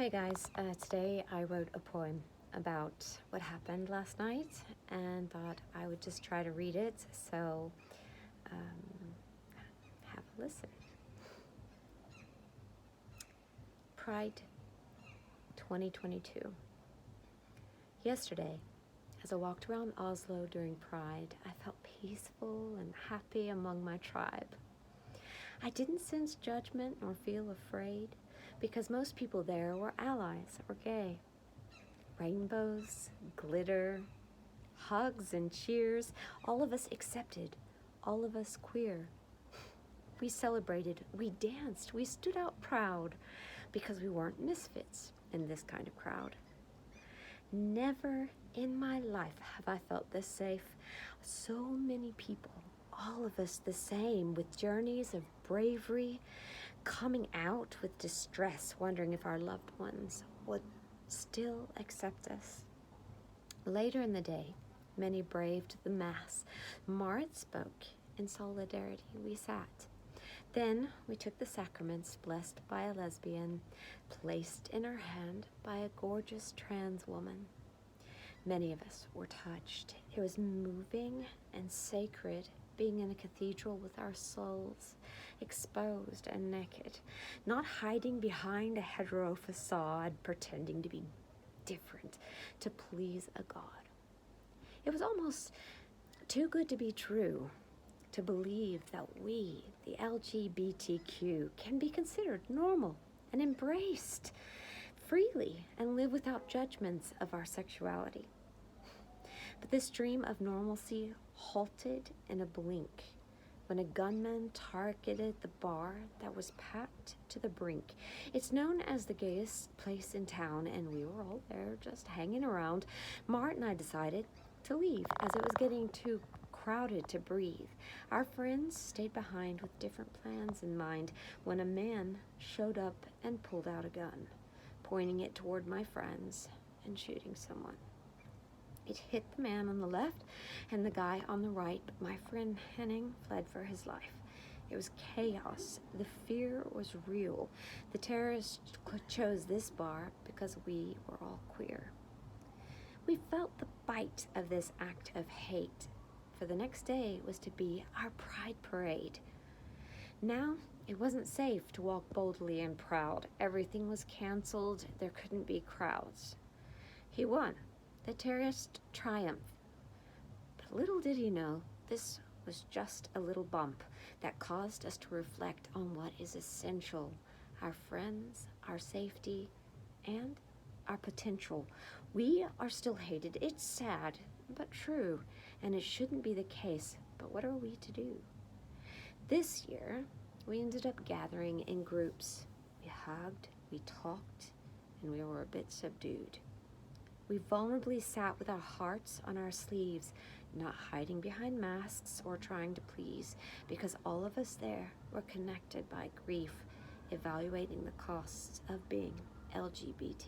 Hey guys, today I wrote a poem about what happened last night and thought I would just try to read it, so have a listen. Pride 2022. Yesterday, as I walked around Oslo during Pride, I felt peaceful and happy among my tribe. I didn't sense judgment nor feel afraid because most people there were allies or gay. Rainbows, glitter, hugs and cheers, all of us accepted, all of us queer. We celebrated, we danced, we stood out proud because we weren't misfits in this kind of crowd. Never in my life have I felt this safe. So many people, all of us the same, with journeys of bravery, coming out with distress, wondering if our loved ones would still accept us. Later in the day, many braved the mass. Marit spoke. In solidarity, we sat. Then we took the sacraments blessed by a lesbian, placed in her hand by a gorgeous trans woman. Many of us were touched. It was moving and sacred, being in a cathedral with our souls exposed and naked, not hiding behind a hetero facade, pretending to be different to please a God. It was almost too good to be true to believe that we, the lgbtq, can be considered normal and embraced freely and live without judgments of our sexuality. But this dream of normalcy halted in a blink when a gunman targeted the bar that was packed to the brink. It's known as the gayest place in town, and we were all there just hanging around. Mart and I decided to leave as it was getting too crowded to breathe. Our friends stayed behind with different plans in mind when a man showed up and pulled out a gun, pointing it toward my friends and shooting someone. It hit the man on the left and the guy on the right, but my friend Henning fled for his life. It was chaos. The fear was real. The terrorists chose this bar because we were all queer. We felt the bite of this act of hate, for the next day was to be our Pride Parade. Now, it wasn't safe to walk boldly and proud. Everything was canceled. There couldn't be crowds. He won. The terrorist triumphed. But little did he know, this was just a little bump that caused us to reflect on what is essential: our friends, our safety, and our potential. We are still hated. It's sad, but true, and it shouldn't be the case. But what are we to do? This year, we ended up gathering in groups. We hugged, we talked, and we were a bit subdued. We vulnerably sat with our hearts on our sleeves, not hiding behind masks or trying to please, because all of us there were connected by grief, evaluating the costs of being LGBT.